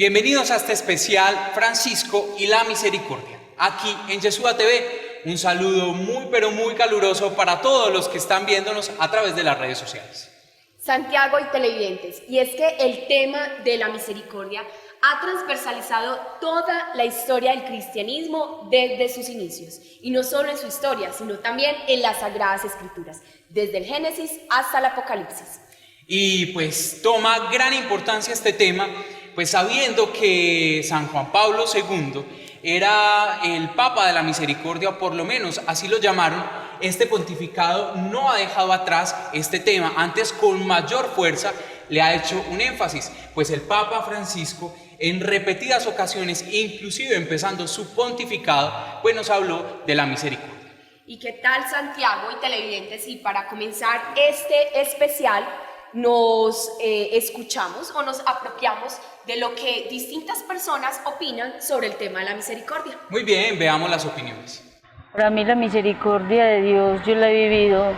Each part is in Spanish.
Bienvenidos a este especial Francisco y la Misericordia. Aquí en Yeshua TV, un saludo muy pero muy caluroso para todos los que están viéndonos a través de las redes sociales. Santiago y televidentes, y es que el tema de la misericordia ha transversalizado toda la historia del cristianismo desde sus inicios, y no solo en su historia, sino también en las Sagradas Escrituras, desde el Génesis hasta el Apocalipsis. Y pues toma gran importancia este tema, pues sabiendo que San Juan Pablo II era el Papa de la Misericordia, o por lo menos así lo llamaron. Este pontificado no ha dejado atrás este tema, antes con mayor fuerza le ha hecho un énfasis, pues el Papa Francisco en repetidas ocasiones, inclusive empezando su pontificado, pues nos habló de la misericordia. ¿Y qué tal, Santiago y televidentes? Y para comenzar este especial nos escuchamos o nos apropiamos de lo que distintas personas opinan sobre el tema de la misericordia. Muy bien, veamos las opiniones. Para mí la misericordia de Dios yo la he vivido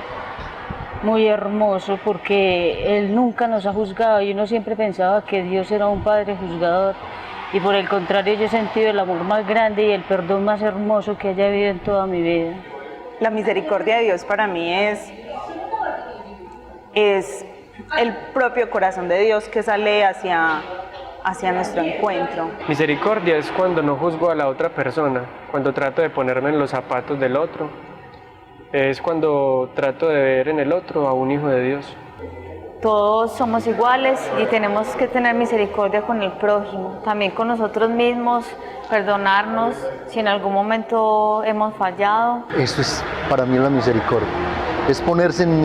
muy hermoso porque Él nunca nos ha juzgado. Yo no siempre pensaba que Dios era un Padre juzgador y por el contrario yo he sentido el amor más grande y el perdón más hermoso que haya vivido en toda mi vida. La misericordia de Dios para mí es el propio corazón de Dios que sale hacia nuestro encuentro. Misericordia es cuando no juzgo a la otra persona, cuando trato de ponerme en los zapatos del otro. Es cuando trato de ver en el otro a un hijo de Dios. Todos somos iguales y tenemos que tener misericordia con el prójimo, también con nosotros mismos, perdonarnos si en algún momento hemos fallado. Eso es para mí la misericordia, es ponerse en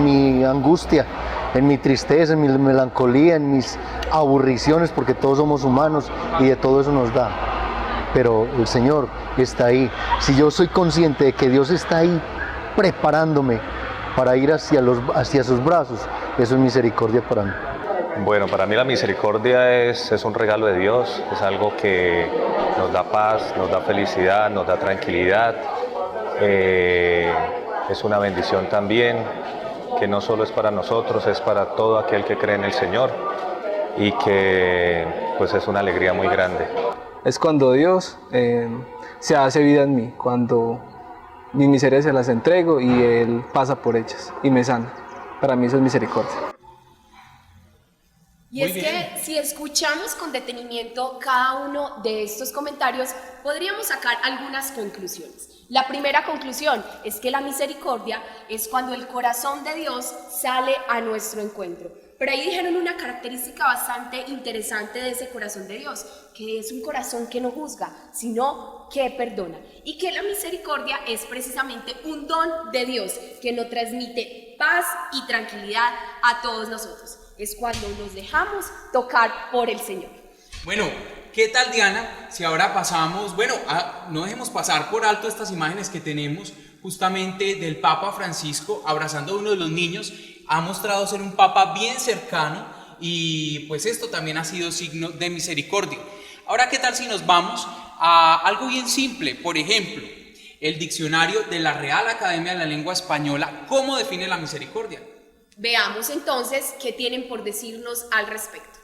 mi angustia, en mi tristeza, en mi melancolía, en mis aburriciones, porque todos somos humanos y de todo eso nos da. Pero el Señor está ahí. Si yo soy consciente de que Dios está ahí preparándome para ir hacia sus brazos, eso es misericordia para mí. Bueno, para mí la misericordia es un regalo de Dios, es algo que nos da paz, nos da felicidad, nos da tranquilidad. Es una bendición también, que no solo es para nosotros, es para todo aquel que cree en el Señor y que pues es una alegría muy grande. Es cuando Dios se hace vida en mí, cuando mis miserias se las entrego y Él pasa por ellas y me sana. Para mí eso es misericordia. Y es que si escuchamos con detenimiento cada uno de estos comentarios, podríamos sacar algunas conclusiones. La primera conclusión es que la misericordia es cuando el corazón de Dios sale a nuestro encuentro. Pero ahí dijeron una característica bastante interesante de ese corazón de Dios, que es un corazón que no juzga, sino que perdona. Y que la misericordia es precisamente un don de Dios que nos transmite paz y tranquilidad a todos nosotros. Es cuando nos dejamos tocar por el Señor. Bueno, ¿qué tal, Diana? Si ahora pasamos, no dejemos pasar por alto estas imágenes que tenemos justamente del Papa Francisco abrazando a uno de los niños. Ha mostrado ser un Papa bien cercano y pues esto también ha sido signo de misericordia. Ahora, ¿qué tal si nos vamos a algo bien simple? Por ejemplo, el diccionario de la Real Academia de la Lengua Española, ¿cómo define la misericordia? Veamos entonces qué tienen por decirnos al respecto.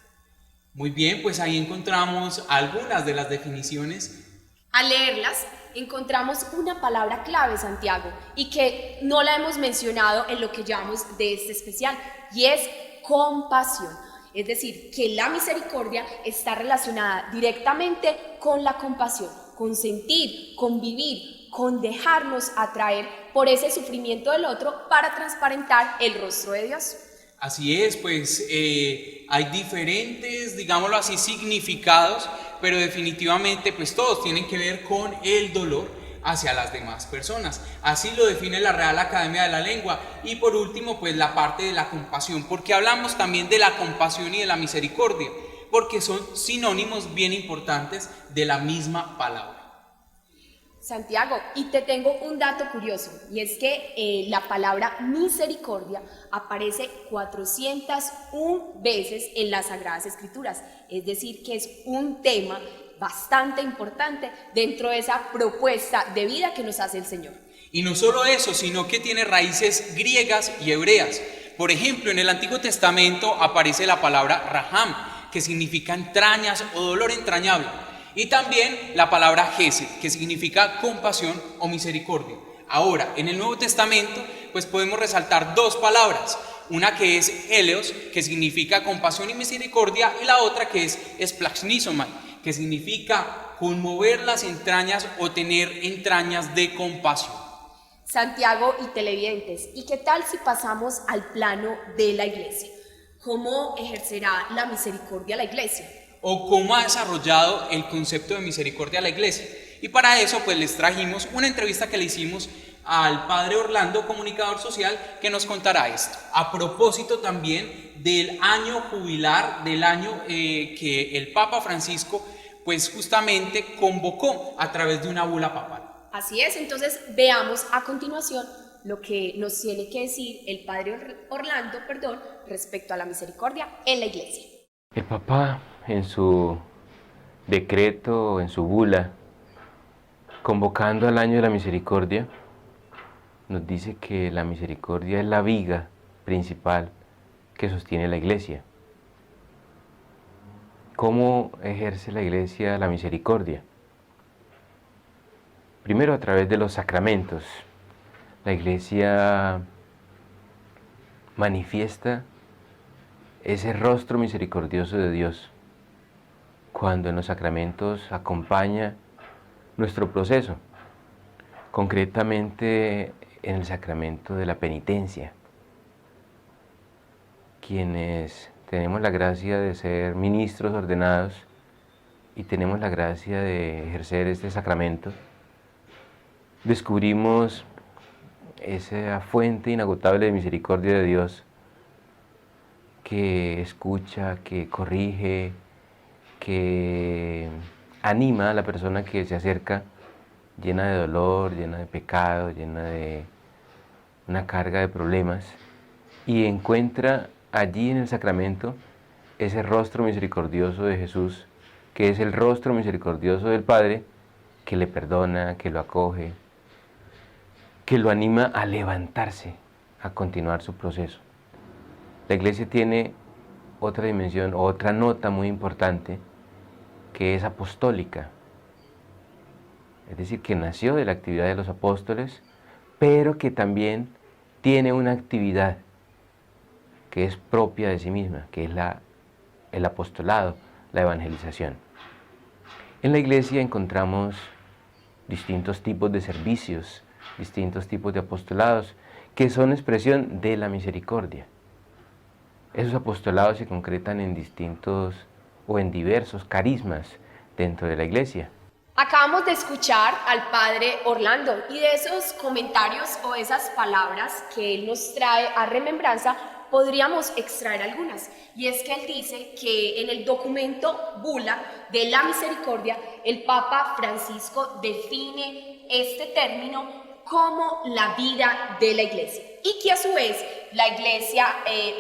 Muy bien, pues ahí encontramos algunas de las definiciones. Al leerlas, encontramos una palabra clave, Santiago, y que no la hemos mencionado en lo que llamamos de este especial, y es compasión. Es decir, que la misericordia está relacionada directamente con la compasión, con sentir, con vivir, con dejarnos atraer por ese sufrimiento del otro para transparentar el rostro de Dios. Así es, pues hay diferentes, digámoslo así, significados, pero definitivamente pues todos tienen que ver con el dolor hacia las demás personas. Así lo define la Real Academia de la Lengua. Y por último, pues la parte de la compasión, porque hablamos también de la compasión y de la misericordia, porque son sinónimos bien importantes de la misma palabra. Santiago, y te tengo un dato curioso, y es que la palabra misericordia aparece 401 veces en las Sagradas Escrituras, es decir, que es un tema bastante importante dentro de esa propuesta de vida que nos hace el Señor. Y no solo eso, sino que tiene raíces griegas y hebreas. Por ejemplo, en el Antiguo Testamento aparece la palabra Raham, que significa entrañas o dolor entrañable. Y también la palabra Gesed, que significa compasión o misericordia. Ahora, en el Nuevo Testamento, pues podemos resaltar dos palabras. Una que es Eleos, que significa compasión y misericordia, y la otra que es esplagnizomai, que significa conmover las entrañas o tener entrañas de compasión. Santiago y televidentes, ¿y qué tal si pasamos al plano de la iglesia? ¿Cómo ejercerá la misericordia la iglesia? O cómo ha desarrollado el concepto de misericordia la iglesia. Y para eso pues les trajimos una entrevista que le hicimos al padre Orlando, comunicador social, que nos contará esto. A propósito también del año jubilar, del año que el Papa Francisco pues justamente convocó a través de una bula papal. Así es, entonces veamos a continuación lo que nos tiene que decir el padre Orlando, respecto a la misericordia en la iglesia. El Papa en su decreto, en su bula, convocando al año de la misericordia, nos dice que la misericordia es la viga principal que sostiene la iglesia. ¿Cómo ejerce la iglesia la misericordia? Primero, a través de los sacramentos. La iglesia manifiesta ese rostro misericordioso de Dios cuando en los sacramentos acompaña nuestro proceso, concretamente en el sacramento de la penitencia. Quienes tenemos la gracia de ser ministros ordenados y tenemos la gracia de ejercer este sacramento, descubrimos esa fuente inagotable de misericordia de Dios que escucha, que corrige, que anima a la persona que se acerca llena de dolor, llena de pecado, llena de una carga de problemas, y encuentra allí en el sacramento ese rostro misericordioso de Jesús, que es el rostro misericordioso del Padre, que le perdona, que lo acoge, que lo anima a levantarse, a continuar su proceso. La iglesia tiene otra dimensión, otra nota muy importante, que es apostólica. Es decir, que nació de la actividad de los apóstoles, pero que también tiene una actividad que es propia de sí misma, que es el apostolado, la evangelización. En la iglesia encontramos distintos tipos de servicios, distintos tipos de apostolados, que son expresión de la misericordia. Esos apostolados se concretan en distintos o en diversos carismas dentro de la iglesia. Acabamos de escuchar al padre Orlando y de esos comentarios o esas palabras que él nos trae a remembranza podríamos extraer algunas. Y es que él dice que en el documento Bula de la Misericordia el Papa Francisco define este término como la vida de la iglesia y que a su vez la iglesia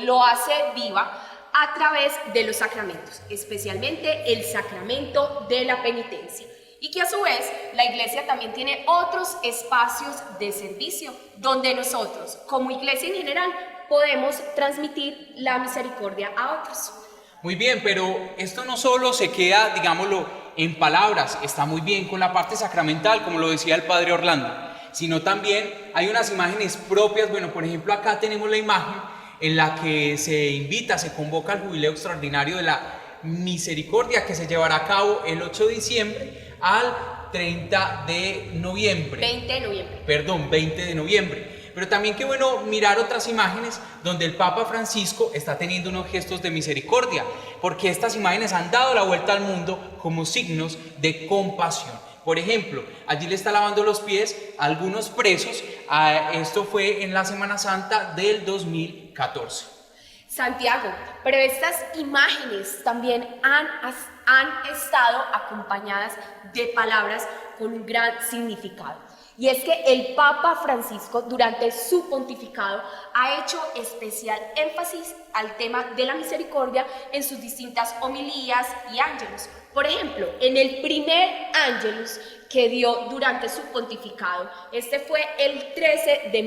lo hace viva a través de los sacramentos, especialmente el sacramento de la penitencia. Y que a su vez la iglesia también tiene otros espacios de servicio donde nosotros, como iglesia en general, podemos transmitir la misericordia a otros. Muy bien, pero esto no solo se queda, digámoslo, en palabras, está muy bien con la parte sacramental, como lo decía el padre Orlando, sino también hay unas imágenes propias. Bueno, por ejemplo, acá tenemos la imagen en la que se invita, se convoca al jubileo extraordinario de la misericordia que se llevará a cabo el 8 de diciembre al 30 de noviembre. 20 de noviembre. Perdón, 20 de noviembre. Pero también qué bueno mirar otras imágenes donde el Papa Francisco está teniendo unos gestos de misericordia, porque estas imágenes han dado la vuelta al mundo como signos de compasión. Por ejemplo, allí le está lavando los pies a algunos presos. Esto fue en la Semana Santa del 2014. Santiago, pero estas imágenes también han estado acompañadas de palabras con un gran significado. Y es que el Papa Francisco durante su pontificado ha hecho especial énfasis al tema de la misericordia en sus distintas homilías y ángelus. Por ejemplo, en el primer ángelus que dio durante su pontificado, este fue el 17 de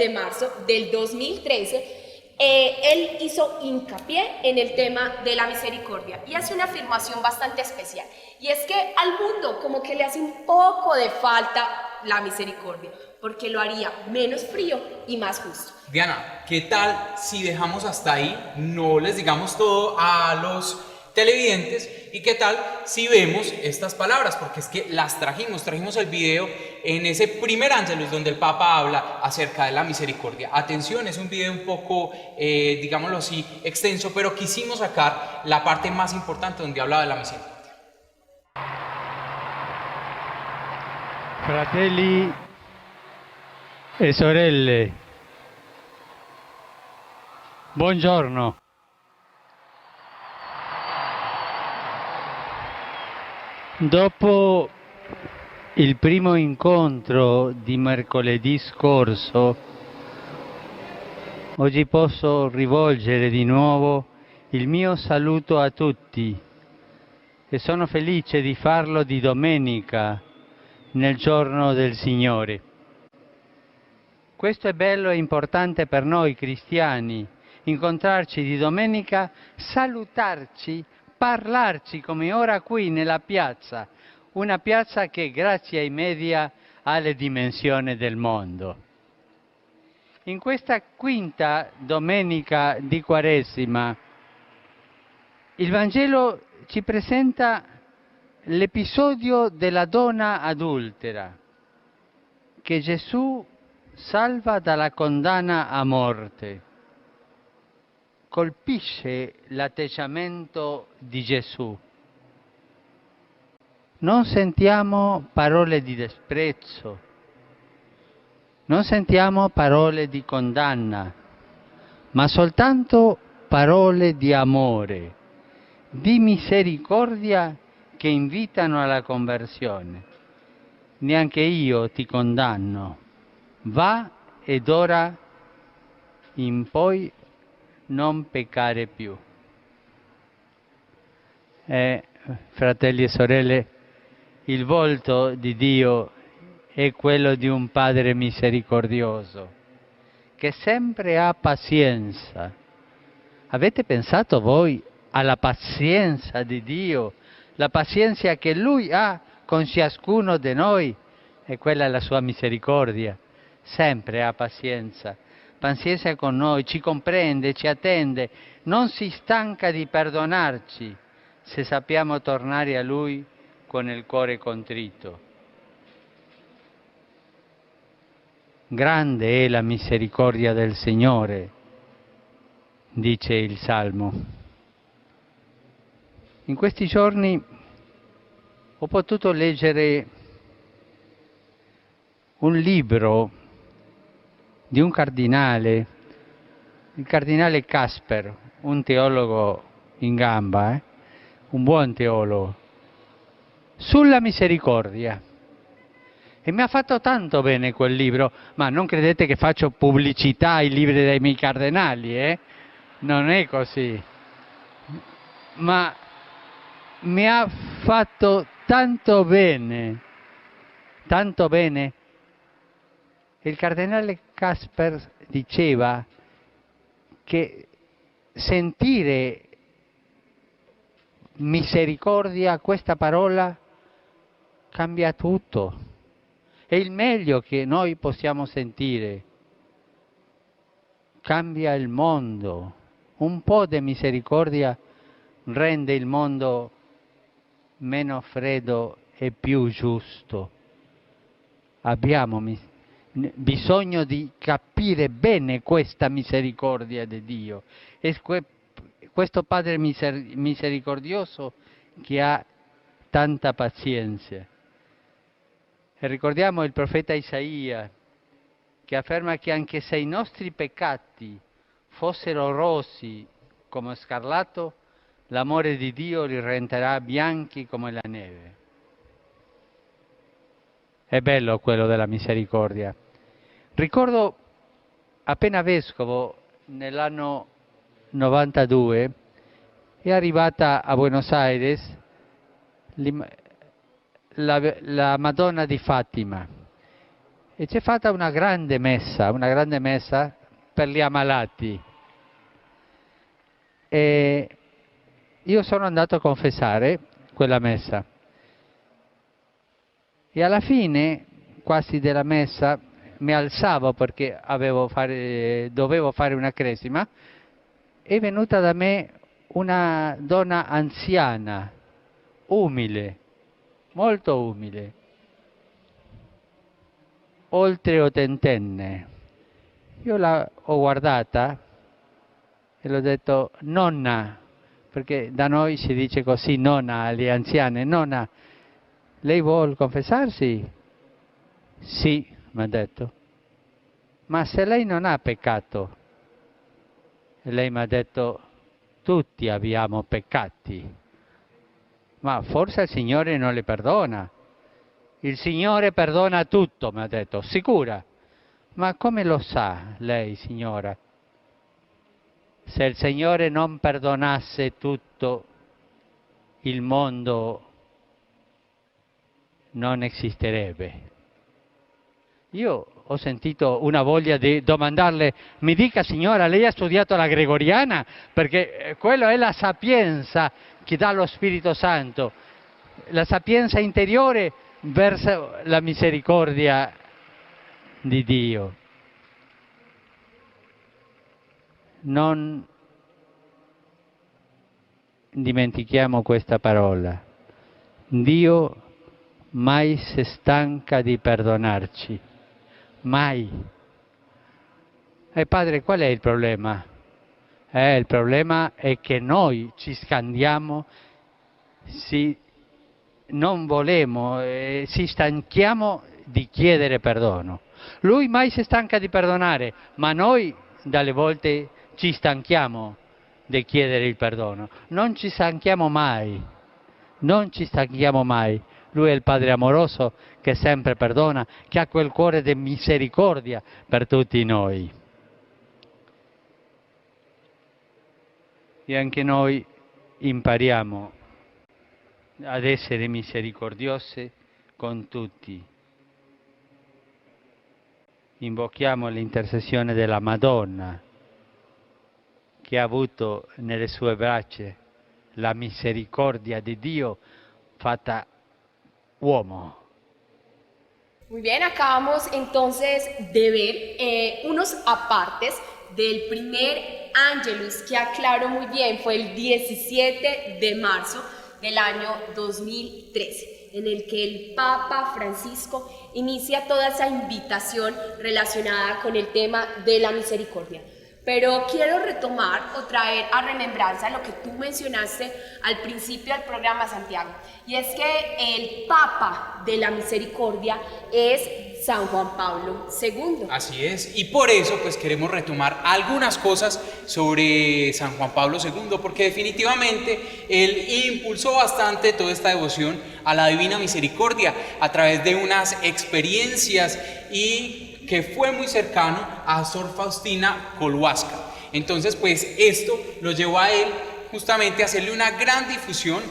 marzo del 2013, él hizo hincapié en el tema de la misericordia y hace una afirmación bastante especial. Y es que al mundo como que le hace un poco de falta la misericordia, porque lo haría menos frío y más justo. Diana, ¿qué tal si dejamos hasta ahí? No les digamos todo a los televidentes. ¿Y qué tal si vemos estas palabras? Porque es que las trajimos el video en ese primer Ángelus donde el Papa habla acerca de la misericordia. Atención, es un video un poco, digámoslo así, extenso, pero quisimos sacar la parte más importante donde habla de la misericordia. Fratelli e sorelle, buongiorno. Dopo il primo incontro di mercoledì scorso, oggi posso rivolgere di nuovo il mio saluto a tutti e sono felice di farlo di domenica, nel giorno del Signore. Questo è bello e importante per noi cristiani, incontrarci di domenica, salutarci, parlarci come ora qui nella piazza, una piazza che grazie ai media ha le dimensioni del mondo. In questa quinta domenica di Quaresima, il Vangelo ci presenta l'episodio della donna adultera, che Gesù salva dalla condanna a morte. Colpisce l'atteggiamento di Gesù. Non sentiamo parole di disprezzo, non sentiamo parole di condanna, ma soltanto parole di amore, di misericordia che invitano alla conversione. Neanche io ti condanno, va ed ora in poi non peccare più. Fratelli e sorelle, il volto di Dio è quello di un Padre misericordioso, che sempre ha pazienza. Avete pensato voi alla pazienza di Dio? La pazienza che Lui ha con ciascuno di noi, e quella è la sua misericordia. Sempre ha pazienza con noi, ci comprende, ci attende, non si stanca di perdonarci se sappiamo tornare a Lui con il cuore contrito. Grande è la misericordia del Signore, dice il Salmo. In questi giorni ho potuto leggere un libro di un cardinale, il cardinale Casper, un teologo in gamba, un buon teologo, sulla misericordia. E mi ha fatto tanto bene quel libro, ma non credete che faccio pubblicità ai libri dei miei cardinali, Non è così. Ma mi ha fatto tanto bene. Il cardinale Casper diceva che sentire misericordia, questa parola, cambia tutto. È il meglio che noi possiamo sentire. Cambia il mondo. Un po' di misericordia rende il mondo meno freddo e più giusto. Abbiamo bisogno di capire bene questa misericordia di Dio. È questo Padre misericordioso che ha tanta pazienza. E ricordiamo il profeta Isaia che afferma che anche se i nostri peccati fossero rossi come scarlatto, l'amore di Dio li renderà bianchi come la neve. È bello quello della misericordia. Ricordo, appena vescovo, nell'anno 92, è arrivata a Buenos Aires la Madonna di Fatima e c'è fatta una grande messa per gli ammalati. io sono andato a confessare quella messa e alla fine quasi della messa mi alzavo perché dovevo fare una cresima. È venuta da me una donna anziana, umile, molto umile, oltre ottantenne. Io l'ho guardata e le ho detto: nonna, perché da noi si dice così, nonna, alle anziane: nonna, lei vuole confessarsi? Sì, mi ha detto. Ma se lei non ha peccato? E lei mi ha detto: tutti abbiamo peccati, ma forse il Signore non le perdona. Il Signore perdona tutto, mi ha detto. Sicura? Ma come lo sa lei, signora? Se il Signore non perdonasse tutto, il mondo non esisterebbe. Io ho sentito una voglia di domandarle: mi dica, signora, lei ha studiato la gregoriana? Perché quello è la sapienza che dà lo Spirito Santo, la sapienza interiore verso la misericordia di Dio. Non dimentichiamo questa parola. Dio mai si stanca di perdonarci. Mai. E padre, qual è il problema? Il problema è che noi ci scandiamo, non volemo, ci stanchiamo di chiedere perdono. Lui mai si stanca di perdonare, ma noi dalle volte ci stanchiamo di chiedere il perdono. Non ci stanchiamo mai, non ci stanchiamo mai. Lui è il Padre amoroso che sempre perdona, che ha quel cuore di misericordia per tutti noi. E anche noi impariamo ad essere misericordiosi con tutti. Invochiamo l'intercessione della Madonna, che ha avuto nelle sue braccia la misericordia di Dio fatta uomo. Muy bien, acabamos entonces de ver unos apartes del primer Angelus, que aclaro muy bien, fue el 17 de marzo del año 2013, en el que el Papa Francisco inicia toda esa invitación relacionada con el tema de la misericordia. Pero quiero retomar o traer a remembranza lo que tú mencionaste al principio del programa, Santiago, y es que el Papa de la Misericordia es San Juan Pablo II. Así es, y por eso pues queremos retomar algunas cosas sobre San Juan Pablo II, porque definitivamente él impulsó bastante toda esta devoción a la Divina Misericordia a través de unas experiencias y que fue muy cercano a Sor Faustina Kowalska. Entonces, pues esto lo llevó a él justamente a hacerle una gran difusión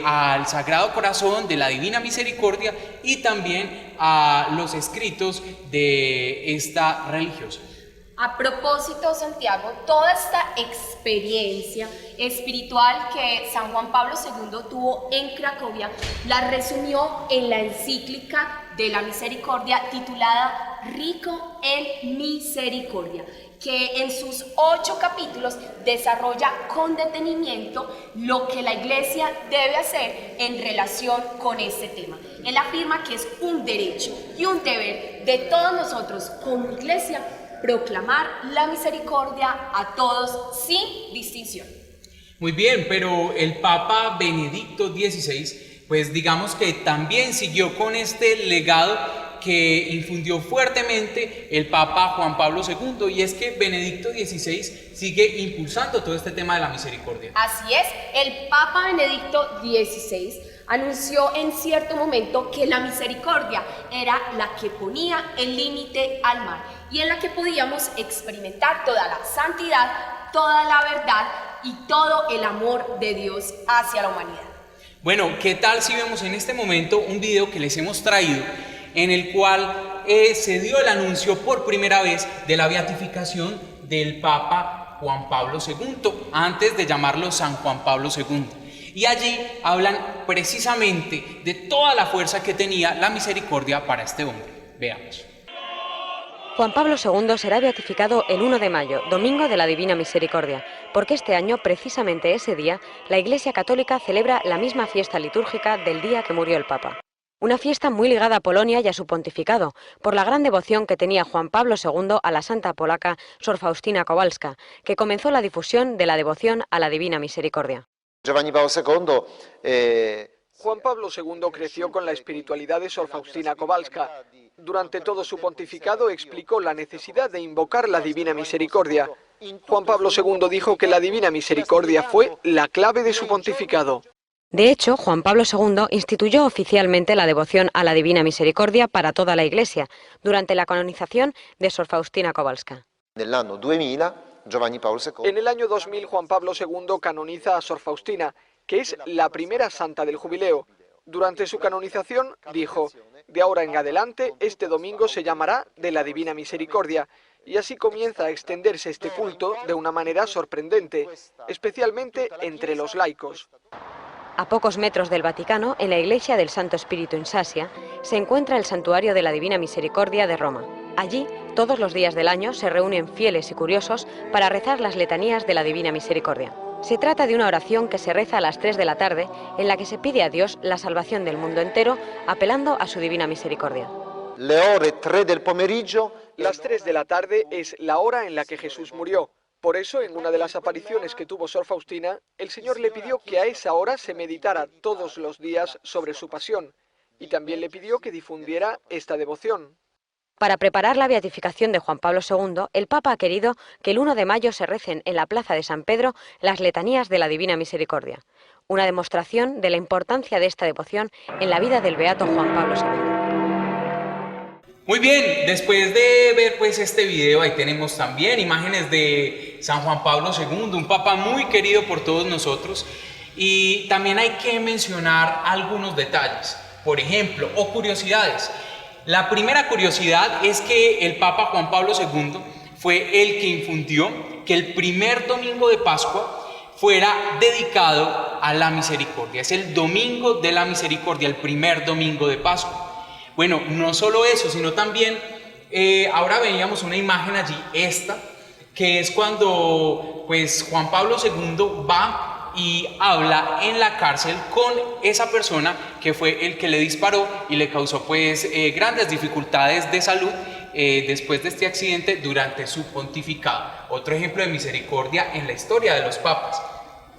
al Sagrado Corazón de la Divina Misericordia y también a los escritos de esta religiosa. A propósito, Santiago, toda esta experiencia espiritual que San Juan Pablo II tuvo en Cracovia la resumió en la encíclica de la Misericordia titulada Rico en Misericordia, que en sus 8 capítulos desarrolla con detenimiento lo que la Iglesia debe hacer en relación con este tema. Él afirma que es un derecho y un deber de todos nosotros como Iglesia proclamar la misericordia a todos sin distinción. Muy bien, pero el Papa Benedicto XVI, pues digamos que también siguió con este legado que infundió fuertemente el Papa Juan Pablo II, y es que Benedicto XVI sigue impulsando todo este tema de la misericordia. Así es, el Papa Benedicto XVI anunció en cierto momento que la misericordia era la que ponía el límite al mal y en la que podíamos experimentar toda la santidad, toda la verdad y todo el amor de Dios hacia la humanidad. Bueno, ¿qué tal si vemos en este momento un video que les hemos traído en el cual se dio el anuncio por primera vez de la beatificación del Papa Juan Pablo II, antes de llamarlo San Juan Pablo II. Y allí hablan precisamente de toda la fuerza que tenía la misericordia para este hombre. Veamos. Juan Pablo II será beatificado el 1 de mayo, domingo de la Divina Misericordia, porque este año, precisamente ese día, la Iglesia Católica celebra la misma fiesta litúrgica del día que murió el Papa. Una fiesta muy ligada a Polonia y a su pontificado, por la gran devoción que tenía Juan Pablo II a la santa polaca Sor Faustina Kowalska, que comenzó la difusión de la devoción a la Divina Misericordia. Juan Pablo II creció con la espiritualidad de Sor Faustina Kowalska. Durante todo su pontificado explicó la necesidad de invocar la Divina Misericordia. Juan Pablo II dijo que la Divina Misericordia fue la clave de su pontificado. De hecho, Juan Pablo II instituyó oficialmente la devoción a la Divina Misericordia para toda la Iglesia, durante la canonización de Sor Faustina Kowalska. En el año 2000, Juan Pablo II canoniza a Sor Faustina, que es la primera santa del jubileo. Durante su canonización dijo: de ahora en adelante, este domingo se llamará de la Divina Misericordia, y así comienza a extenderse este culto de una manera sorprendente, especialmente entre los laicos. A pocos metros del Vaticano, en la iglesia del Santo Espíritu en Sasia, se encuentra el Santuario de la Divina Misericordia de Roma. Allí, todos los días del año, se reúnen fieles y curiosos para rezar las letanías de la Divina Misericordia. Se trata de una oración que se reza a las 3 de la tarde, en la que se pide a Dios la salvación del mundo entero, apelando a su Divina Misericordia. Las 3 de la tarde es la hora en la que Jesús murió. Por eso, en una de las apariciones que tuvo Sor Faustina, el Señor le pidió que a esa hora se meditara todos los días sobre su pasión, y también le pidió que difundiera esta devoción. Para preparar la beatificación de Juan Pablo II, el Papa ha querido que el 1 de mayo se recen en la plaza de San Pedro las letanías de la Divina Misericordia, una demostración de la importancia de esta devoción en la vida del beato Juan Pablo II. Muy bien, después de ver pues este video, ahí tenemos también imágenes de San Juan Pablo II, un papa muy querido por todos nosotros, y también hay que mencionar algunos detalles, por ejemplo, o curiosidades. La primera curiosidad es que el Papa Juan Pablo II fue el que infundió que el primer domingo de Pascua fuera dedicado a la misericordia. Es el domingo de la misericordia, el primer domingo de Pascua. Bueno, no solo eso, sino también, ahora veíamos una imagen allí, esta, que es cuando pues Juan Pablo II va y habla en la cárcel con esa persona que fue el que le disparó y le causó pues grandes dificultades de salud después de este accidente durante su pontificado. Otro ejemplo de misericordia en la historia de los papas.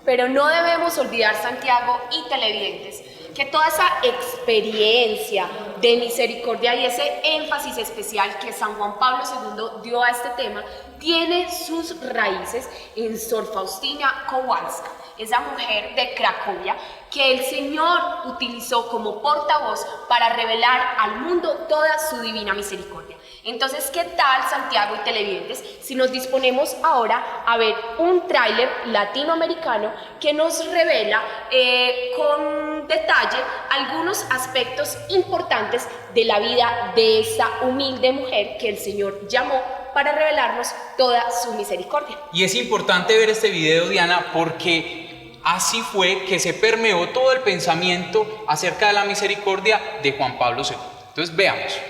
Pero no debemos olvidar, Santiago y televidentes, que toda esa experiencia de misericordia y ese énfasis especial que San Juan Pablo II dio a este tema tiene sus raíces en Sor Faustina Kowalska, esa mujer de Cracovia que el Señor utilizó como portavoz para revelar al mundo toda su divina misericordia. Entonces, ¿qué tal, Santiago y televidentes, si nos disponemos ahora a ver un tráiler latinoamericano que nos revela con detalle algunos aspectos importantes de la vida de esta humilde mujer que el Señor llamó para revelarnos toda su misericordia? Y es importante ver este video, Diana, porque así fue que se permeó todo el pensamiento acerca de la misericordia de Juan Pablo II. Entonces, veamos.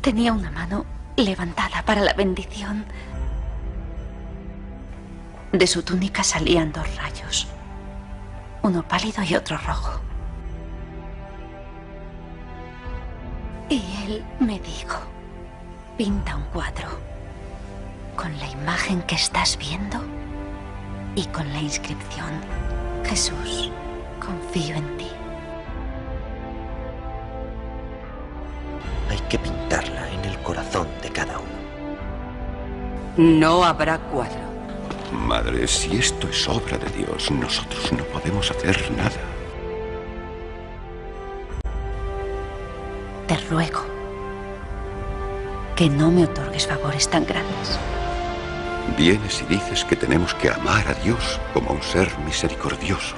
Tenía una mano levantada para la bendición. De su túnica salían 2 rayos, uno pálido y otro rojo. Y él me dijo: pinta un cuadro con la imagen que estás viendo y con la inscripción: Jesús, confío en ti. Hay que pintarla en el corazón de cada uno. No habrá cuadro. Madre, si esto es obra de Dios, nosotros no podemos hacer nada. Te ruego que no me otorgues favores tan grandes. Vienes y dices que tenemos que amar a Dios como a un ser misericordioso,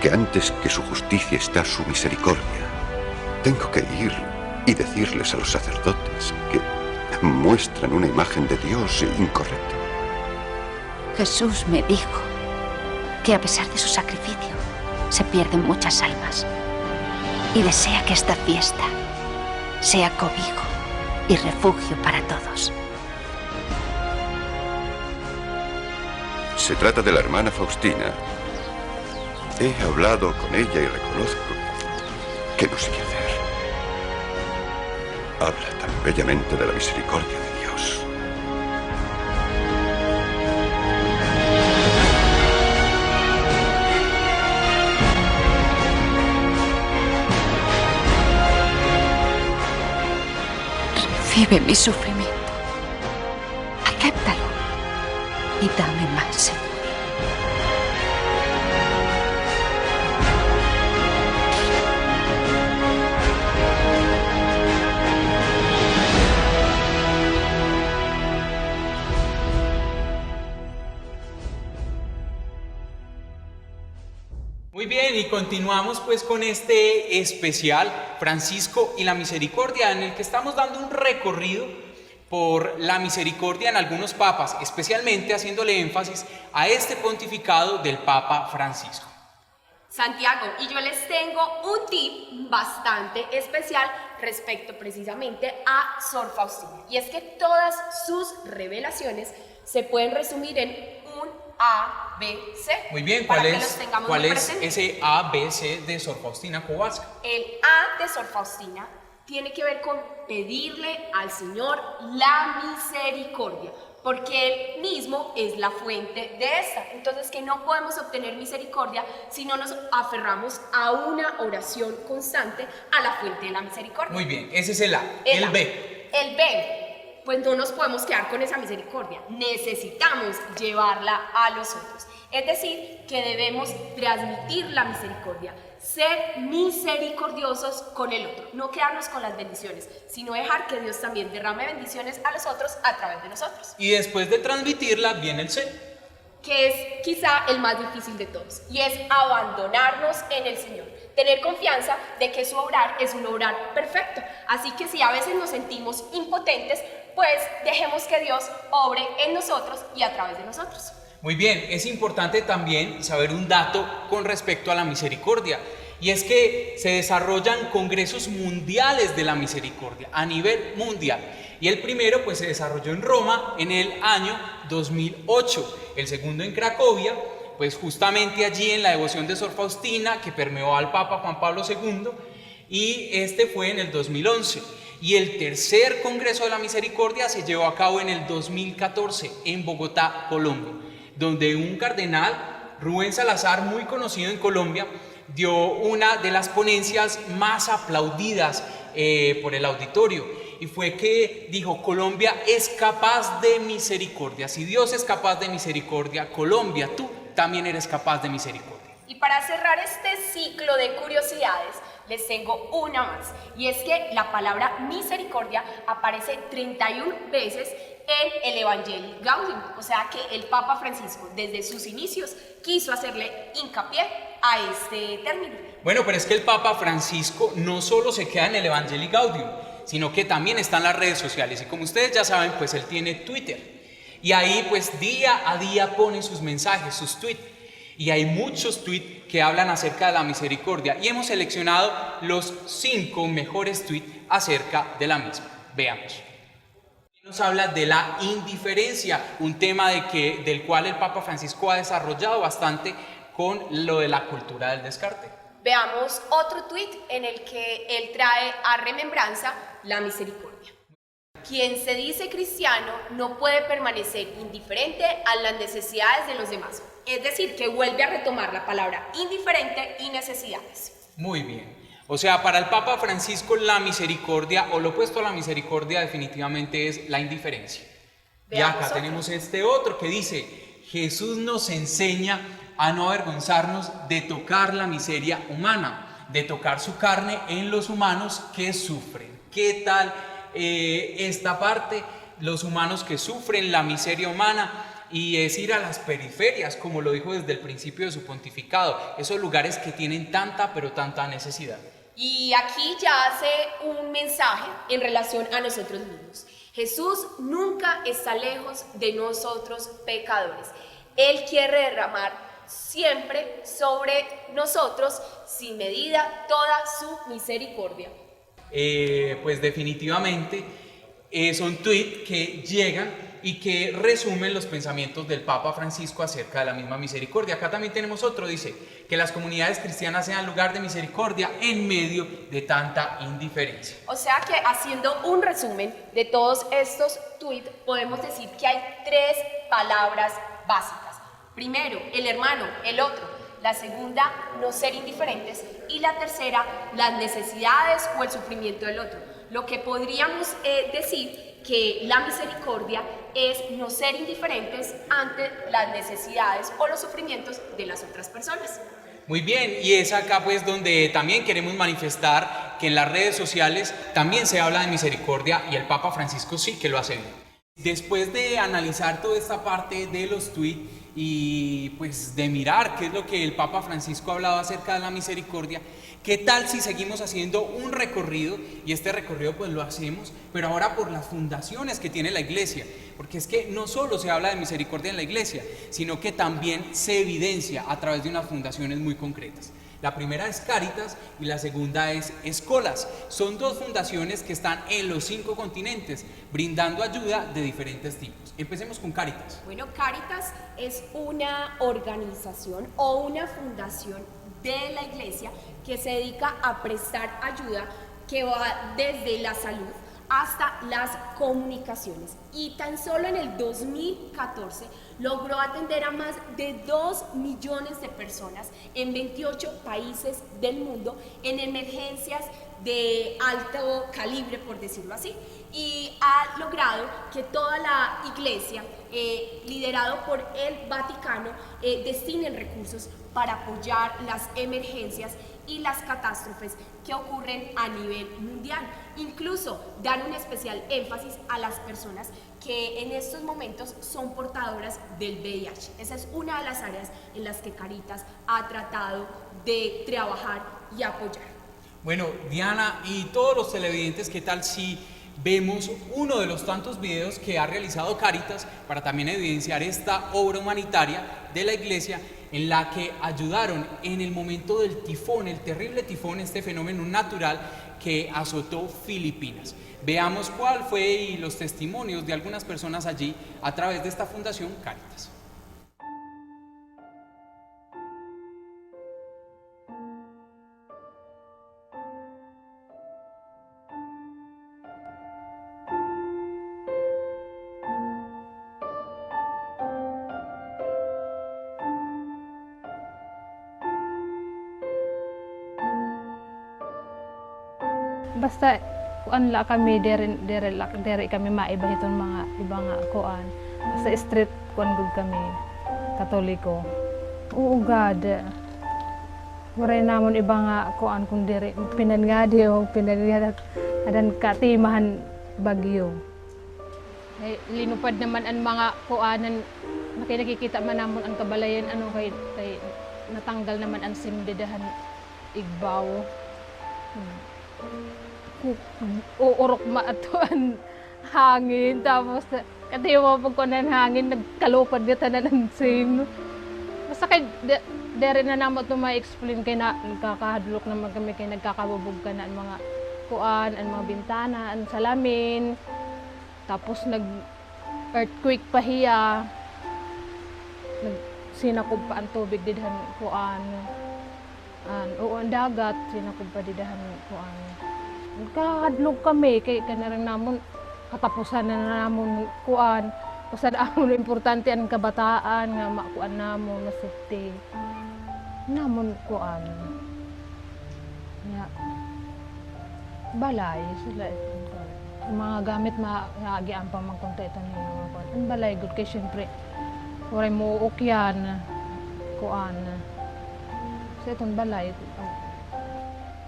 que antes que su justicia está su misericordia. Tengo que ir y decirles a los sacerdotes que muestran una imagen de Dios incorrecta. Jesús me dijo que a pesar de su sacrificio se pierden muchas almas y desea que esta fiesta sea cobijo y refugio para todos. Se trata de la hermana Faustina. He hablado con ella y reconozco que no sé qué hacer. Habla tan bellamente de la misericordia de Dios. Recibe mi sufrimiento. Acéptalo y dame más, Señor. Muy bien, y continuamos pues con este especial Francisco y la Misericordia, en el que estamos dando un recorrido por la misericordia en algunos papas, especialmente haciéndole énfasis a este pontificado del Papa Francisco. Santiago, y yo les tengo un tip bastante especial respecto precisamente a Sor Faustina. Y es que todas sus revelaciones se pueden resumir en un A, B, C. Muy bien, ¿cuál es ese A, B, C de Sor Faustina Kowalska? El A de Sor Faustina tiene que ver con pedirle al Señor la misericordia, porque Él mismo es la fuente de esta. Entonces, que no podemos obtener misericordia si no nos aferramos a una oración constante a la fuente de la misericordia. Muy bien, ese es el A. El B. El B, pues no nos podemos quedar con esa misericordia. Necesitamos llevarla a los otros. Es decir, que debemos transmitir la misericordia, ser misericordiosos con el otro, no quedarnos con las bendiciones, sino dejar que Dios también derrame bendiciones a los otros a través de nosotros. Y después de transmitirla viene el C, que es quizá el más difícil de todos, y es abandonarnos en el Señor, tener confianza de que su obrar es un obrar perfecto. Así que si a veces nos sentimos impotentes, pues dejemos que Dios obre en nosotros y a través de nosotros. Muy bien, es importante también saber un dato con respecto a la misericordia, y es que se desarrollan congresos mundiales de la misericordia a nivel mundial, y el primero pues se desarrolló en Roma en el año 2008, el segundo en Cracovia, pues justamente allí en la devoción de Sor Faustina, que permeó al Papa Juan Pablo II, y este fue en el 2011. Y el tercer Congreso de la Misericordia se llevó a cabo en el 2014 en Bogotá, Colombia, donde un cardenal, Rubén Salazar, muy conocido en Colombia, dio una de las ponencias más aplaudidas por el auditorio, y fue que dijo: Colombia es capaz de misericordia. Si Dios es capaz de misericordia, Colombia, tú también eres capaz de misericordia. Y para cerrar este ciclo de curiosidades, les tengo una más, y es que la palabra misericordia aparece 31 veces en el Evangelii Gaudium, o sea que el Papa Francisco desde sus inicios quiso hacerle hincapié a este término. Bueno, pero es que el Papa Francisco no solo se queda en el Evangelii Gaudium, sino que también está en las redes sociales, y como ustedes ya saben, pues él tiene Twitter, y ahí pues día a día pone sus mensajes, sus tweets, y hay muchos tweets que hablan acerca de la misericordia, y hemos seleccionado los 5 mejores tweets acerca de la misma. Veamos. Nos habla de la indiferencia, un tema del cual el Papa Francisco ha desarrollado bastante con lo de la cultura del descarte. Veamos otro tuit en el que él trae a remembranza la misericordia. Quien se dice cristiano no puede permanecer indiferente a las necesidades de los demás. Es decir, que vuelve a retomar la palabra indiferente y necesidades. Muy bien. O sea, para el Papa Francisco la misericordia, o lo opuesto a la misericordia, definitivamente es la indiferencia. Y acá tenemos este otro que dice: Jesús nos enseña a no avergonzarnos de tocar la miseria humana, de tocar su carne en los humanos que sufren. ¿Qué tal esta parte, los humanos que sufren la miseria humana, y es ir a las periferias, como lo dijo desde el principio de su pontificado, esos lugares que tienen tanta, pero tanta necesidad. Y aquí ya hace un mensaje en relación a nosotros mismos. Jesús nunca está lejos de nosotros pecadores. Él quiere derramar siempre sobre nosotros, sin medida, toda su misericordia. Pues definitivamente son tweets que llegan y que resumen los pensamientos del Papa Francisco acerca de la misma misericordia. Acá también tenemos otro, dice que las comunidades cristianas sean lugar de misericordia en medio de tanta indiferencia. O sea que haciendo un resumen de todos estos tweets, podemos decir que hay 3 palabras básicas. Primero, el hermano, el otro. La segunda, no ser indiferentes. Y la tercera, las necesidades o el sufrimiento del otro. Lo que podríamos decir que la misericordia es no ser indiferentes ante las necesidades o los sufrimientos de las otras personas. Muy bien, y es acá pues donde también queremos manifestar que en las redes sociales también se habla de misericordia y el Papa Francisco sí que lo hace bien. Después de analizar toda esta parte de los tweets y pues de mirar qué es lo que el Papa Francisco ha hablado acerca de la misericordia, ¿qué tal si seguimos haciendo un recorrido? Y este recorrido pues lo hacemos, pero ahora por las fundaciones que tiene la Iglesia, porque es que no solo se habla de misericordia en la Iglesia, sino que también se evidencia a través de unas fundaciones muy concretas. La primera es Cáritas y la segunda es Escolas. Son 2 fundaciones que están en los 5 continentes, brindando ayuda de diferentes tipos. Empecemos con Cáritas. Bueno, Cáritas es una organización o una fundación de la Iglesia que se dedica a prestar ayuda que va desde la salud hasta las comunicaciones. Y tan solo en el 2014 logró atender a más de 2 millones de personas en 28 países del mundo en emergencias de alto calibre, por decirlo así, y ha logrado que toda la Iglesia, liderado por el Vaticano, destinen recursos para apoyar las emergencias y las catástrofes que ocurren a nivel mundial. Incluso dar un especial énfasis a las personas que en estos momentos son portadoras del VIH. Esa es una de las áreas en las que Cáritas ha tratado de trabajar y apoyar. Bueno, Diana y todos los televidentes, ¿qué tal si vemos uno de los tantos videos que ha realizado Cáritas para también evidenciar esta obra humanitaria de la Iglesia en la que ayudaron en el momento del tifón, el terrible tifón, este fenómeno natural que azotó Filipinas? Veamos cuál fue y los testimonios de algunas personas allí a través de esta fundación Cáritas. Basta kuan la kami dere kami maiba itong mga ibang kuan. Basta street kuan gud kami Katoliko. Oo God. Waray namon ibang kuan kun dere pinan nga dio pinan adan katimahan bagyo. Linupad naman ang mga kuanan nakikita man namon ang kabalayan ano kay natanggal naman ang simdedahan igbaw. Uurok maatuan hangin tapos katiwa pag kunan hangin nagkalupad nga tanan ng sim. Basta kay dere na namo to ma-explain kay na nagkakahadlok naman kami kay nagkakabubog ka na ang mga kuan, ang mga bintana, ang salamin. Tapos nag-earthquake pa hiya. Sinakob pa ang tubig didahan kuan. Oo, ang dagat sinakob pa didahan kuan. Nagkakadlog kami kay kanarang namon katapusan na namon kuan. Usad amon importante ang kabataan nga makuan namon na safety. Namon kuan. Ya. Balay sila mga gamit maagi ang pamangkonta ito niyo. Ang balay gud kay syempre waray mo ukyan kuan. Sa itong balay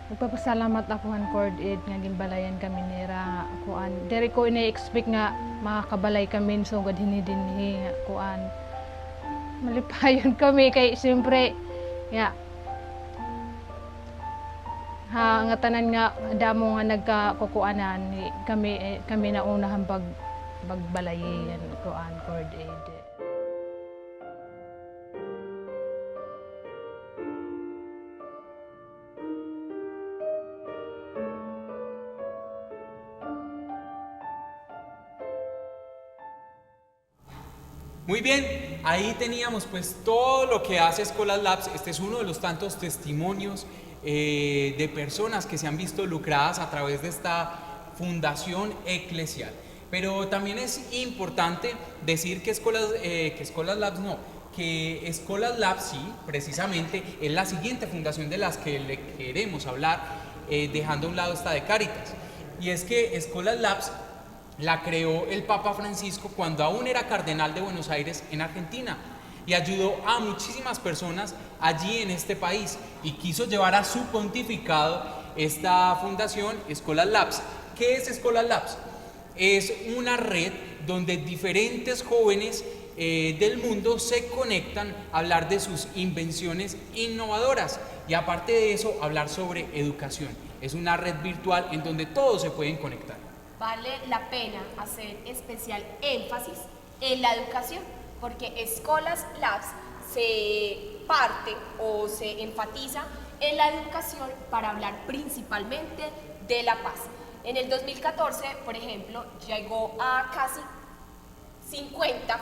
Nagpapasalamat ako ang Cord Ed nga ginbalayan kami nira kuan. Dere ko ina-expect nga makakabalay kami so gad dinhi nga kuan. Malipayon kami kay siyempre ya nga tanan nga damo nga nagkakukuanan kami na unahan bagbalayan kuan Cord Ed. Muy bien, ahí teníamos pues todo lo que hace Escolas Labs. Este es uno de los tantos testimonios de personas que se han visto lucradas a través de esta fundación eclesial. Pero también es importante decir que Escolas Labs sí, precisamente, es la siguiente fundación de las que le queremos hablar, dejando a un lado esta de Cáritas. Y es que Escolas Labs la creó el Papa Francisco cuando aún era cardenal de Buenos Aires en Argentina y ayudó a muchísimas personas allí en este país y quiso llevar a su pontificado esta fundación Escolas Labs. ¿Qué es Escolas Labs? Es una red donde diferentes jóvenes del mundo se conectan a hablar de sus invenciones innovadoras y aparte de eso hablar sobre educación. Es una red virtual en donde todos se pueden conectar. Vale la pena hacer especial énfasis en la educación, porque Escolas Labs se parte o se enfatiza en la educación para hablar principalmente de la paz. En el 2014, por ejemplo, llegó a casi 50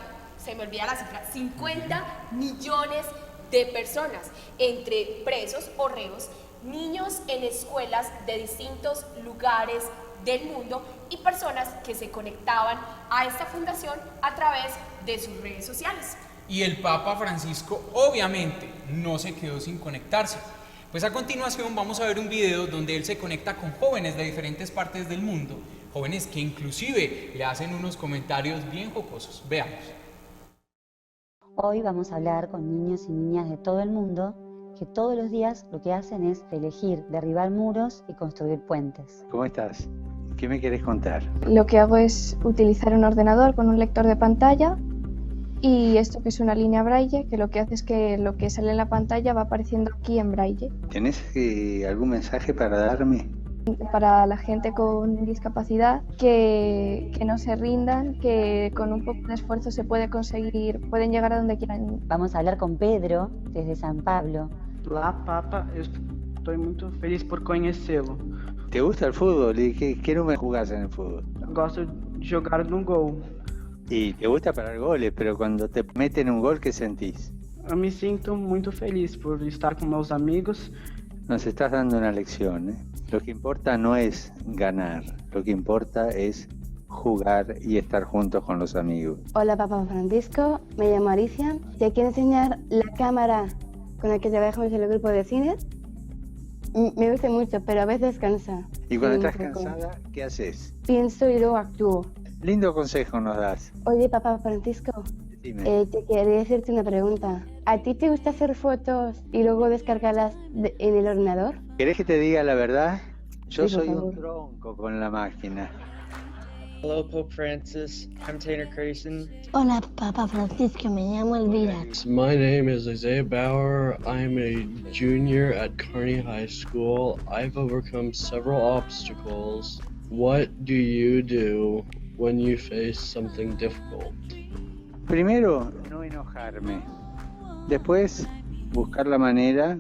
millones de personas, entre presos o reos, niños en escuelas de distintos lugares del mundo y personas que se conectaban a esta fundación a través de sus redes sociales. Y el Papa Francisco obviamente no se quedó sin conectarse. Pues a continuación vamos a ver un video donde él se conecta con jóvenes de diferentes partes del mundo, jóvenes que inclusive le hacen unos comentarios bien jocosos. Veamos. Hoy vamos a hablar con niños y niñas de todo el mundo que todos los días lo que hacen es elegir derribar muros y construir puentes. ¿Cómo estás? ¿Qué me querés contar? Lo que hago es utilizar un ordenador con un lector de pantalla y esto que es una línea braille, que lo que hace es que lo que sale en la pantalla va apareciendo aquí en braille. ¿Tenés algún mensaje para darme? Para la gente con discapacidad, que no se rindan, que con un poco de esfuerzo se puede conseguir, pueden llegar a donde quieran. Vamos a hablar con Pedro desde San Pablo. Olá, Papa, eu estou muito feliz por conhecê-lo. ¿Te gusta el fútbol? ¿Y qué número jugás en el fútbol? Gosto de jogar no gol. Y te gusta parar goles, pero cuando te meten un gol, ¿qué sentís? Eu me sinto muito feliz por estar com meus amigos. Nos estás dando una lección, ¿eh? Lo que importa no es ganar, lo que importa es jugar y estar juntos con los amigos. Hola, Papa Francisco, me llamo Alicia. Te quiero enseñar la cámara con la que trabajamos en el grupo de cine. Me gusta mucho, pero a veces cansa. ¿Y cuando estás cansada, qué haces? Pienso y luego actúo. Lindo consejo nos das. Oye, Papa Francisco, te quería hacerte una pregunta. ¿A ti te gusta hacer fotos y luego descargarlas en el ordenador? ¿Querés que te diga la verdad? Yo Sí, por soy favor. un tronco con la máquina. Hello, Pope Francis. I'm Tanner Crayson. Hola, Papa Francisco, me llamo Elvira. My name is Isaiah Bauer. I'm a junior at Kearney High School. I've overcome several obstacles. What do you do when you face something difficult? Primero, no enojarme. Después, buscar la manera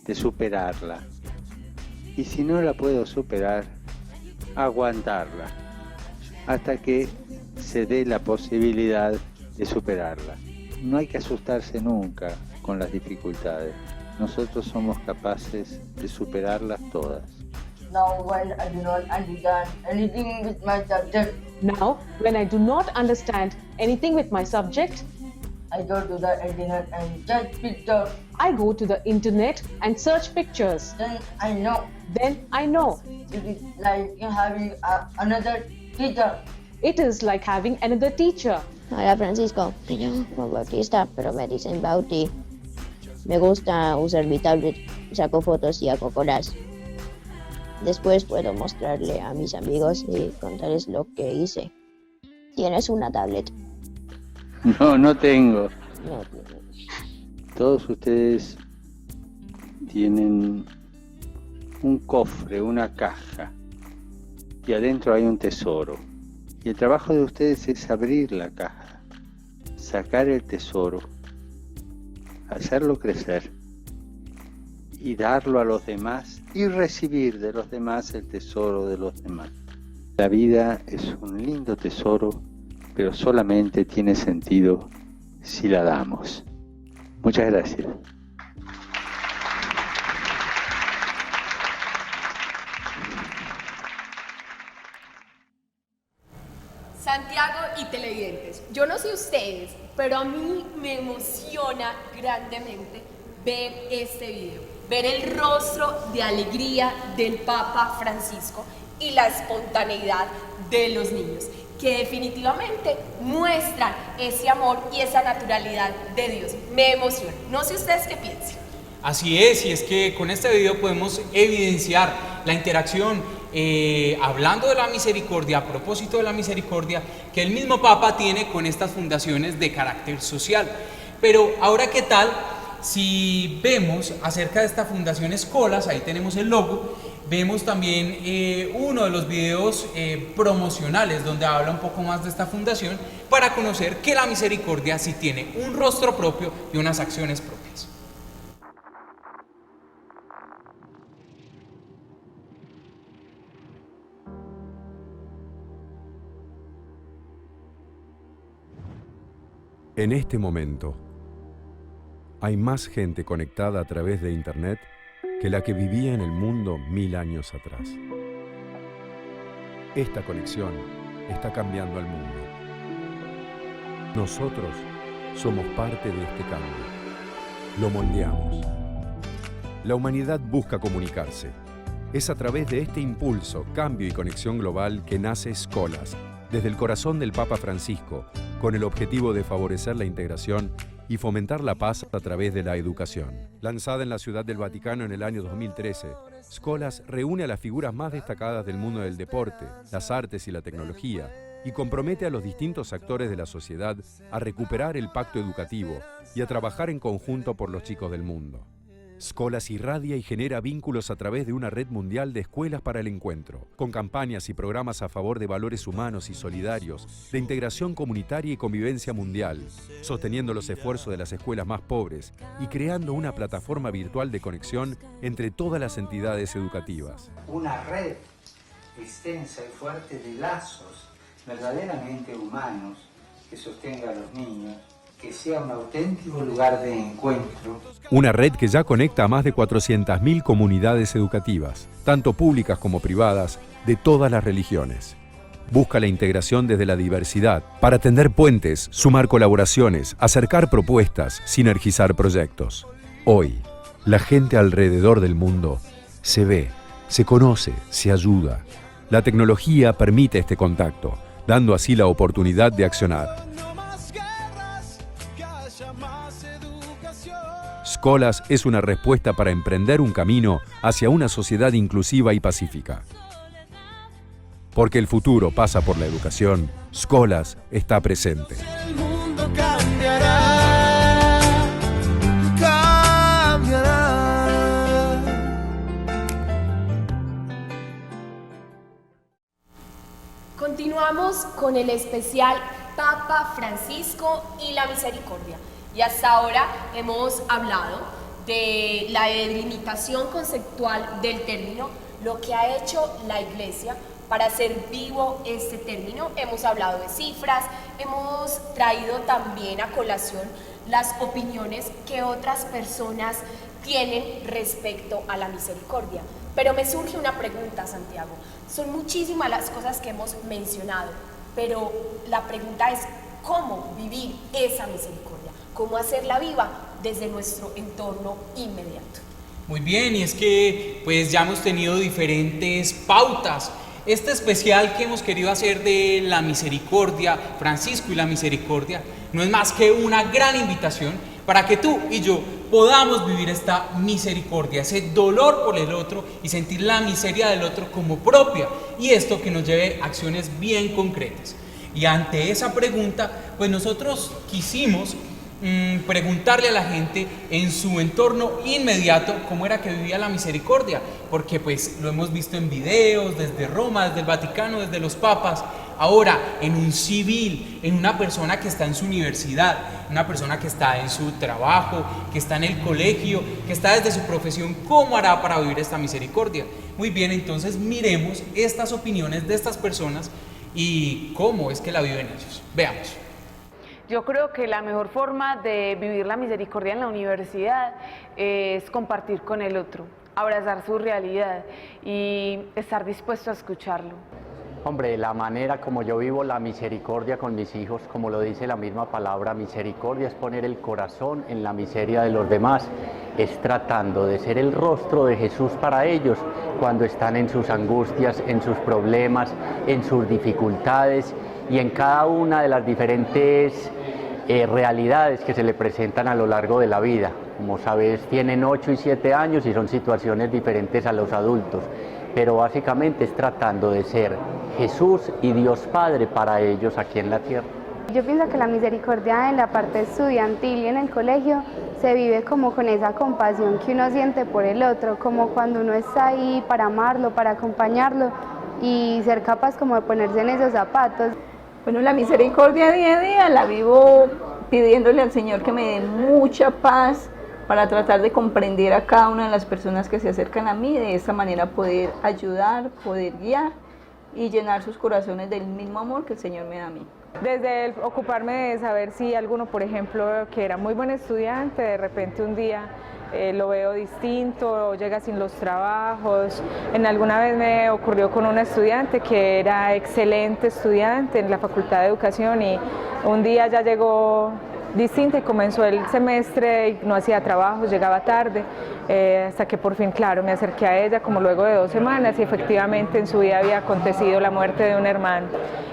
de superarla. Y si no la puedo superar, aguantarla. Hasta que se dé la posibilidad de superarla. No hay que asustarse nunca con las dificultades. Nosotros somos capaces de superarlas todas. Now when I do not understand anything with my subject, Now, when I do not understand anything with my subject, I go to the internet and search pictures. I go to the internet and search pictures. Then I know. Then I know. It is like having another teacher. It is like having another teacher. Hola Francisco, me llamo Juan Bautista, pero me dicen Bauti. Me gusta usar mi tablet, saco fotos y hago colas. Después puedo mostrarle a mis amigos y contarles lo que hice. ¿Tienes una tablet? No, no tengo. No. Todos ustedes tienen un cofre, una caja, y adentro hay un tesoro. Y el trabajo de ustedes es abrir la caja, sacar el tesoro, hacerlo crecer y darlo a los demás y recibir de los demás el tesoro de los demás. La vida es un lindo tesoro, pero solamente tiene sentido si la damos. Muchas gracias. Santiago y televidentes, yo no sé ustedes, pero a mí me emociona grandemente ver este video, ver el rostro de alegría del Papa Francisco y la espontaneidad de los niños, que definitivamente muestran ese amor y esa naturalidad de Dios. Me emociona. No sé ustedes qué piensan. Así es, y es que con este video podemos evidenciar la interacción, hablando de la misericordia, a propósito de la misericordia, que el mismo Papa tiene con estas fundaciones de carácter social. Pero ahora, ¿qué tal si vemos acerca de esta fundación Escolas? Ahí tenemos el logo. Vemos también uno de los videos promocionales donde habla un poco más de esta fundación, para conocer que la misericordia sí tiene un rostro propio y unas acciones propias. En este momento, hay más gente conectada a través de Internet que la que vivía en el mundo 1000 años atrás. Esta conexión está cambiando al mundo. Nosotros somos parte de este cambio. Lo moldeamos. La humanidad busca comunicarse. Es a través de este impulso, cambio y conexión global que nace Escolas, desde el corazón del Papa Francisco, con el objetivo de favorecer la integración y fomentar la paz a través de la educación. Lanzada en la Ciudad del Vaticano en el año 2013, Escolas reúne a las figuras más destacadas del mundo del deporte, las artes y la tecnología, y compromete a los distintos actores de la sociedad a recuperar el pacto educativo y a trabajar en conjunto por los chicos del mundo. Escolas irradia y genera vínculos a través de una red mundial de escuelas para el encuentro, con campañas y programas a favor de valores humanos y solidarios, de integración comunitaria y convivencia mundial, sosteniendo los esfuerzos de las escuelas más pobres y creando una plataforma virtual de conexión entre todas las entidades educativas. Una red extensa y fuerte de lazos verdaderamente humanos que sostenga a los niños, que sea un auténtico lugar de encuentro. Una red que ya conecta a más de 400.000 comunidades educativas, tanto públicas como privadas, de todas las religiones. Busca la integración desde la diversidad, para tender puentes, sumar colaboraciones, acercar propuestas, sinergizar proyectos. Hoy, la gente alrededor del mundo se ve, se conoce, se ayuda. La tecnología permite este contacto, dando así la oportunidad de accionar. Escolas es una respuesta para emprender un camino hacia una sociedad inclusiva y pacífica. Porque el futuro pasa por la educación, Escolas está presente. El mundo cambiará, cambiará. Continuamos con el especial Papa Francisco y la misericordia. Y hasta ahora hemos hablado de la delimitación conceptual del término, lo que ha hecho la Iglesia para hacer vivo este término. Hemos hablado de cifras, hemos traído también a colación las opiniones que otras personas tienen respecto a la misericordia. Pero me surge una pregunta, Santiago. Son muchísimas las cosas que hemos mencionado, pero la pregunta es ¿cómo vivir esa misericordia? ¿Cómo hacerla viva desde nuestro entorno inmediato? Muy bien, y es que pues ya hemos tenido diferentes pautas. Este especial que hemos querido hacer de la misericordia, Francisco y la misericordia, no es más que una gran invitación para que tú y yo podamos vivir esta misericordia, ese dolor por el otro y sentir la miseria del otro como propia, y esto que nos lleve a acciones bien concretas. Y ante esa pregunta, pues nosotros quisimos preguntarle a la gente en su entorno inmediato cómo era que vivía la misericordia, porque pues lo hemos visto en videos desde Roma, desde el Vaticano, desde los papas. Ahora, en un civil, en una persona que está en su universidad, una persona que está en su trabajo, que está en el colegio, que está desde su profesión, ¿cómo hará para vivir esta misericordia? Muy bien, entonces miremos estas opiniones de estas personas y cómo es que la viven ellos. Veamos. Yo creo que la mejor forma de vivir la misericordia en la universidad es compartir con el otro, abrazar su realidad y estar dispuesto a escucharlo. Hombre, la manera como yo vivo la misericordia con mis hijos, como lo dice la misma palabra, misericordia es poner el corazón en la miseria de los demás, es tratando de ser el rostro de Jesús para ellos cuando están en sus angustias, en sus problemas, en sus dificultades y en cada una de las diferentes realidades que se le presentan a lo largo de la vida. Como sabes, tienen 8 y 7 años y son situaciones diferentes a los adultos, pero básicamente es tratando de ser Jesús y Dios Padre para ellos aquí en la tierra. Yo pienso que la misericordia en la parte estudiantil y en el colegio se vive como con esa compasión que uno siente por el otro, como cuando uno está ahí para amarlo, para acompañarlo y ser capaz como de ponerse en esos zapatos. Bueno, la misericordia día a día la vivo pidiéndole al Señor que me dé mucha paz para tratar de comprender a cada una de las personas que se acercan a mí, de esta manera poder ayudar, poder guiar y llenar sus corazones del mismo amor que el Señor me da a mí. Desde el ocuparme de saber si alguno, por ejemplo, que era muy buen estudiante, de repente un día lo veo distinto, llega sin los trabajos. Alguna vez me ocurrió con una estudiante que era excelente estudiante en la Facultad de Educación y un día ya llegó distinta y comenzó el semestre y no hacía trabajos, llegaba tarde, hasta que por fin, claro, me acerqué a ella como luego de 2 semanas y efectivamente en su vida había acontecido la muerte de un hermano.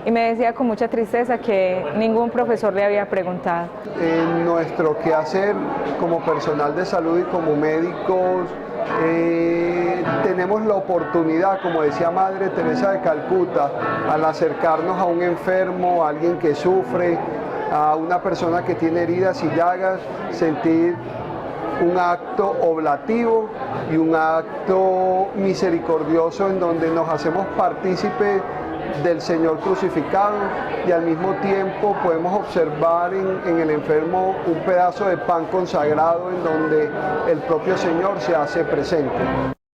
Y me decía con mucha tristeza que ningún profesor le había preguntado. En nuestro quehacer como personal de salud y como médicos, tenemos la oportunidad, como decía Madre Teresa de Calcuta, al acercarnos a un enfermo, a alguien que sufre, a una persona que tiene heridas y llagas, sentir un acto oblativo y un acto misericordioso en donde nos hacemos partícipes del Señor crucificado y al mismo tiempo podemos observar en el enfermo un pedazo de pan consagrado en donde el propio Señor se hace presente.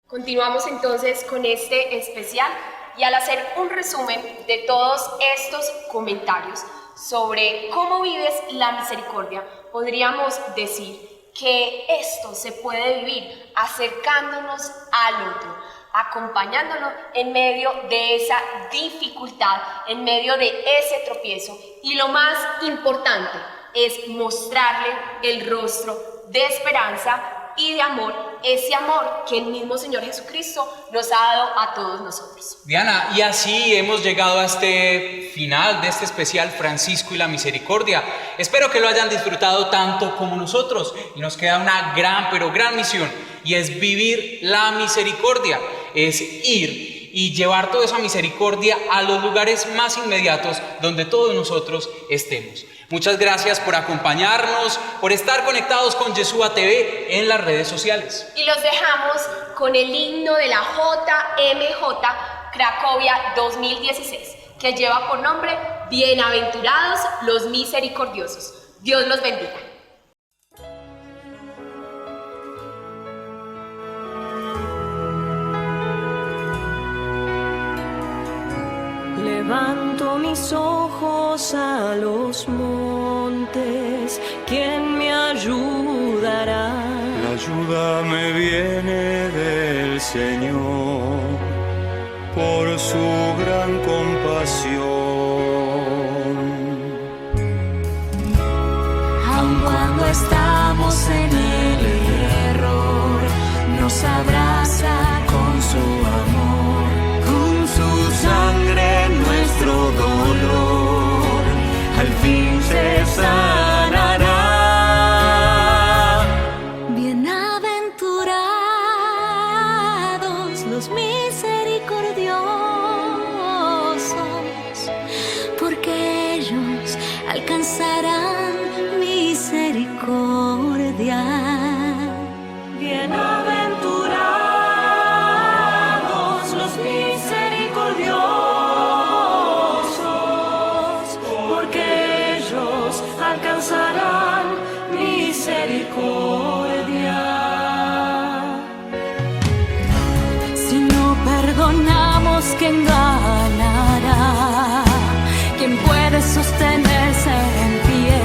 Continuamos entonces con este especial y al hacer un resumen de todos estos comentarios sobre cómo vives la misericordia, podríamos decir que esto se puede vivir acercándonos al otro, acompañándolo en medio de esa dificultad, en medio de ese tropiezo, y lo más importante es mostrarle el rostro de esperanza y de amor, ese amor que el mismo Señor Jesucristo nos ha dado a todos nosotros. Diana, y así hemos llegado a este final de este especial Francisco y la Misericordia. Espero que lo hayan disfrutado tanto como nosotros y nos queda una gran, pero gran misión, y es vivir la misericordia, es ir y llevar toda esa misericordia a los lugares más inmediatos donde todos nosotros estemos. Muchas gracias por acompañarnos, por estar conectados con Yeshua TV en las redes sociales. Y los dejamos con el himno de la JMJ Cracovia 2016, que lleva por nombre Bienaventurados los misericordiosos. Dios los bendiga. Levanto mis ojos a los montes, ¿quién me ayudará? La ayuda me viene del Señor, por su gran compasión. Aun cuando estamos en el error, nos abraza con su amor, con su sangre nuestro dolor al fin se sanará. misericordia. Si no perdonamos, ¿quién ganará? ¿Quién puede sostenerse en pie?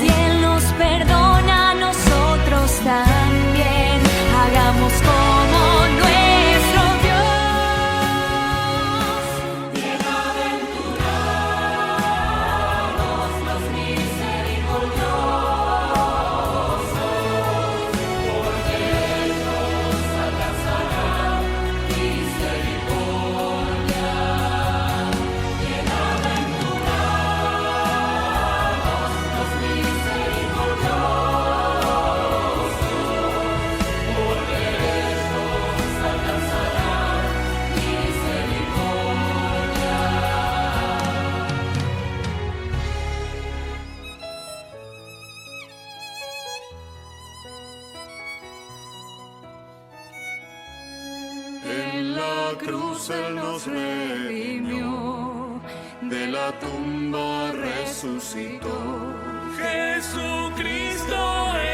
Si Él nos perdona, nosotros también hagamos como nuestro Dios. Bienaventurados los misericordiosos, porque ellos alcanzarán misericordia. En la cruz Él nos redimió, de la tumba resucitó. Jesucristo es